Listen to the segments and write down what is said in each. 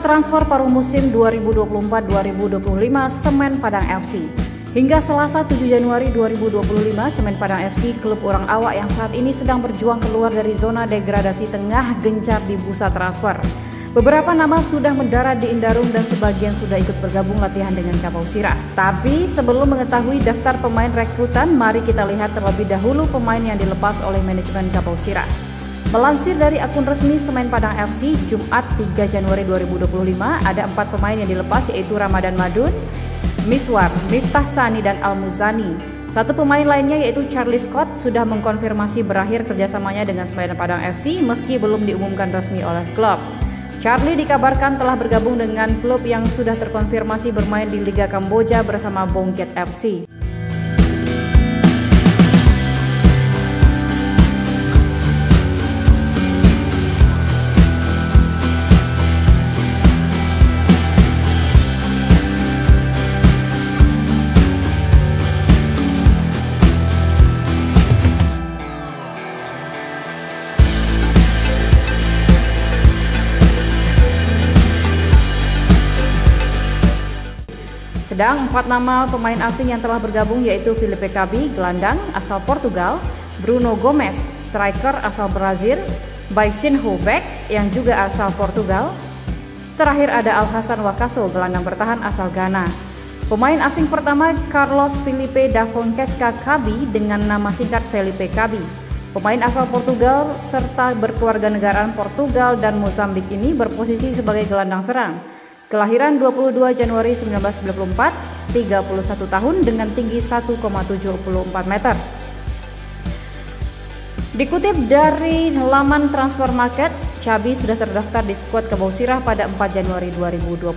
transfer paruh musim 2024-2025 Semen Padang FC. Hingga Selasa 7 Januari 2025, Semen Padang FC, klub orang awak yang saat ini sedang berjuang keluar dari zona degradasi tengah gencar di bursa transfer. Beberapa nama sudah mendarat di Indarung dan sebagian sudah ikut bergabung latihan dengan Kapau Sirah. Tapi sebelum mengetahui daftar pemain rekrutan, mari kita lihat terlebih dahulu pemain yang dilepas oleh manajemen Kapau Sirah. Melansir dari akun resmi Semen Padang FC, Jumat 3 Januari 2025, ada 4 pemain yang dilepas, yaitu Ramadan Madun, Miswar, Miftah Sani, dan Al-Muzani. Satu pemain lainnya yaitu Charlie Scott sudah mengkonfirmasi berakhir kerjasamanya dengan Semen Padang FC meski belum diumumkan resmi oleh klub. Charlie dikabarkan telah bergabung dengan klub yang sudah terkonfirmasi bermain di Liga Kamboja bersama Bongket FC. Sedang 4 nama pemain asing yang telah bergabung yaitu Filipe Cabi, gelandang asal Portugal, Bruno Gomes, striker asal Brazil, Baisinho back yang juga asal Portugal. Terakhir ada Alhassan Wakaso, gelandang bertahan asal Ghana. Pemain asing pertama Carlos Felipe da Fonseca Cabi dengan nama singkat Felipe Cabi. Pemain asal Portugal serta berkeluarga negaraan Portugal dan Mozambik ini berposisi sebagai gelandang serang. Kelahiran 22 Januari 1994, 31 tahun dengan tinggi 1,74 meter. Dikutip dari laman Transfer Market, Cabi sudah terdaftar di skuad Kapau Sirah pada 4 Januari 2025.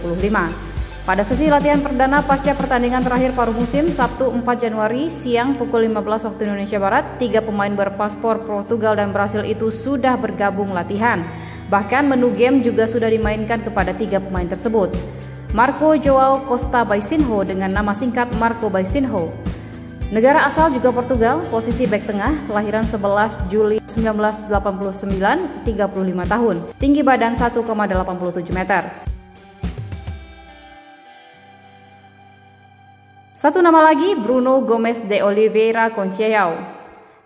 Pada sesi latihan perdana pasca pertandingan terakhir paruh musim, Sabtu 4 Januari siang pukul 15 waktu Indonesia Barat, 3 pemain berpaspor Portugal dan Brasil itu sudah bergabung latihan. Bahkan menu game juga sudah dimainkan kepada 3 pemain tersebut. Marco Joao Costa Baisinho dengan nama singkat Marco Baisinho. Negara asal juga Portugal, posisi bek tengah, kelahiran 11 Juli 1989, 35 tahun, tinggi badan 1,87 meter. Satu nama lagi, Bruno Gomes de Oliveira Conceição.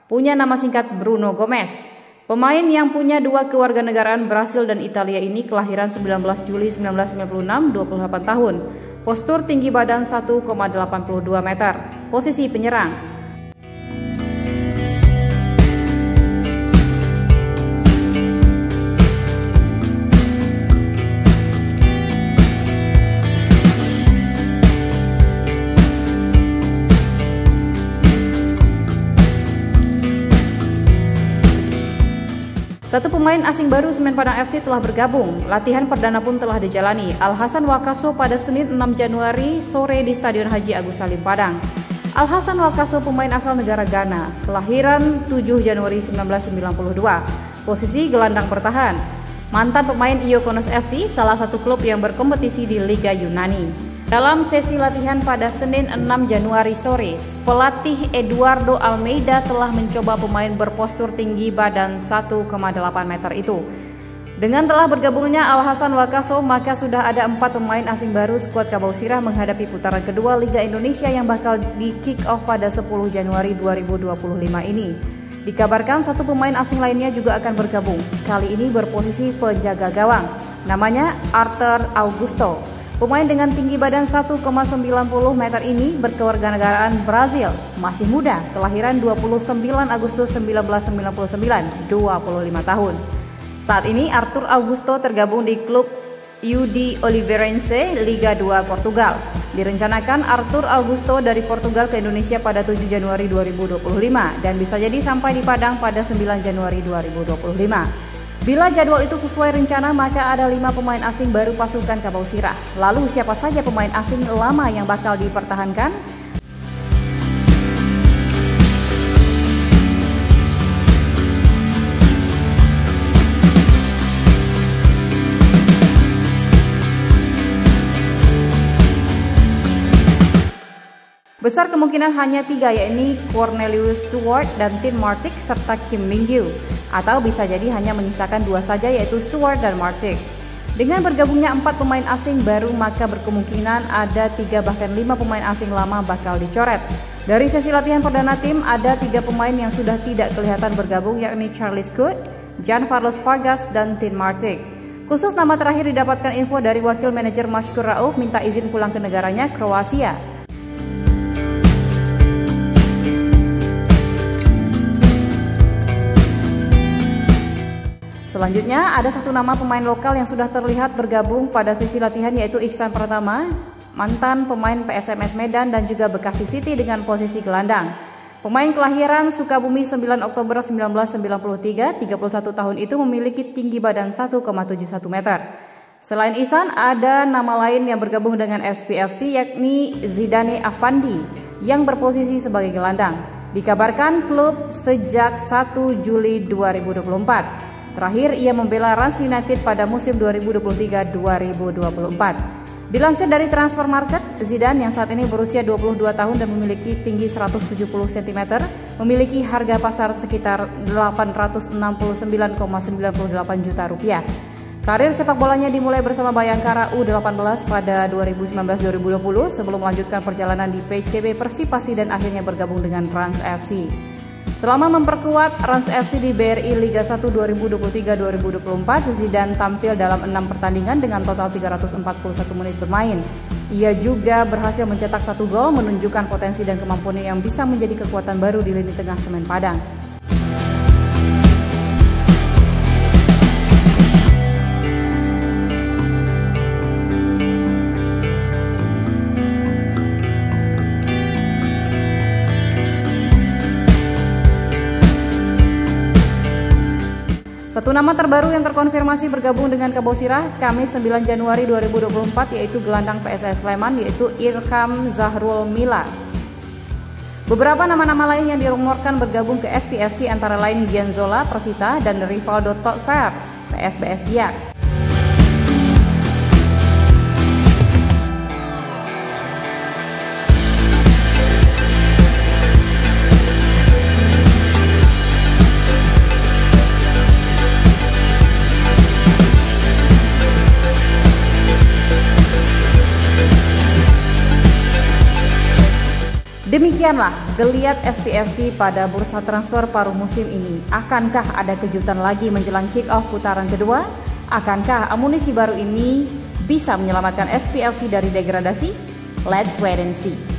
Punya nama singkat Bruno Gomes. Pemain yang punya 2 kewarganegaraan Brasil dan Italia ini kelahiran 19 Juli 1996, 28 tahun. Postur tinggi badan 1,82 meter. Posisi penyerang. Satu pemain asing baru Semen Padang FC telah bergabung. Latihan perdana pun telah dijalani. Alhassan Wakaso pada Senin 6 Januari sore di Stadion Haji Agus Salim Padang. Alhassan Wakaso pemain asal negara Ghana, kelahiran 7 Januari 1992. Posisi gelandang bertahan. Mantan pemain Iokonos FC, salah satu klub yang berkompetisi di Liga Yunani. Dalam sesi latihan pada Senin 6 Januari sore, pelatih Eduardo Almeida telah mencoba pemain berpostur tinggi badan 1,8 meter itu. Dengan telah bergabungnya Alhassan Wakaso, maka sudah ada 4 pemain asing baru skuad Kapau Sirah menghadapi putaran kedua Liga Indonesia yang bakal di kick off pada 10 Januari 2025 ini. Dikabarkan satu pemain asing lainnya juga akan bergabung. Kali ini berposisi penjaga gawang. Namanya Arthur Augusto. Pemain dengan tinggi badan 1,90 meter ini berkewarganegaraan Brazil, masih muda, kelahiran 29 Agustus 1999, 25 tahun. Saat ini Arthur Augusto tergabung di klub UD Oliveirense Liga 2 Portugal. Direncanakan Arthur Augusto dari Portugal ke Indonesia pada 7 Januari 2025 dan bisa jadi sampai di Padang pada 9 Januari 2025. Bila jadwal itu sesuai rencana, maka ada 5 pemain asing baru pasukan Kapau Sirah. Lalu siapa saja pemain asing lama yang bakal dipertahankan? Besar kemungkinan hanya 3, yakni Cornelius Stewart dan Tim Martic serta Kim Mingyu. Atau bisa jadi hanya menyisakan 2 saja, yaitu Stewart dan Martic. Dengan bergabungnya 4 pemain asing baru, maka berkemungkinan ada 3 bahkan 5 pemain asing lama bakal dicoret. Dari sesi latihan perdana tim, ada 3 pemain yang sudah tidak kelihatan bergabung, yakni Charlie Scott, Giancarlo Vargas, dan Tin Martic. Khusus nama terakhir didapatkan info dari wakil manajer Mashkur Rauf minta izin pulang ke negaranya, Kroasia. Selanjutnya, ada 1 nama pemain lokal yang sudah terlihat bergabung pada sesi latihan, yaitu Ihsan Pratama, mantan pemain PSMS Medan dan juga Bekasi City dengan posisi gelandang. Pemain kelahiran Sukabumi 9 Oktober 1993, 31 tahun itu memiliki tinggi badan 1,71 meter. Selain Ihsan, ada nama lain yang bergabung dengan SPFC, yakni Zidane Afandi yang berposisi sebagai gelandang. Dikabarkan klub sejak 1 Juli 2024. Terakhir, ia membela Rans United pada musim 2023-2024. Dilansir dari Transfer Market, Zidane yang saat ini berusia 22 tahun dan memiliki tinggi 170 cm, memiliki harga pasar sekitar 869,98 juta rupiah. Karir sepak bolanya dimulai bersama Bayangkara U18 pada 2019-2020 sebelum melanjutkan perjalanan di PCB Persipasi dan akhirnya bergabung dengan Rans FC. Selama memperkuat Rans FC di BRI Liga 1 2023-2024, Zidane tampil dalam 6 pertandingan dengan total 341 menit bermain. Ia juga berhasil mencetak 1 gol, menunjukkan potensi dan kemampuannya yang bisa menjadi kekuatan baru di lini tengah Semen Padang. Satu nama terbaru yang terkonfirmasi bergabung dengan Kabosirah Kamis 9 Januari 2024 yaitu gelandang PSS Sleman, yaitu Irham Zahrul Mila. Beberapa nama-nama lain yang dirumorkan bergabung ke SPFC antara lain Gianzola Persita dan Rivaldo Totfer PSBS Biak. Demikianlah geliat SPFC pada bursa transfer paruh musim ini. Akankah ada kejutan lagi menjelang kick-off putaran kedua? Akankah amunisi baru ini bisa menyelamatkan SPFC dari degradasi? Let's wait and see.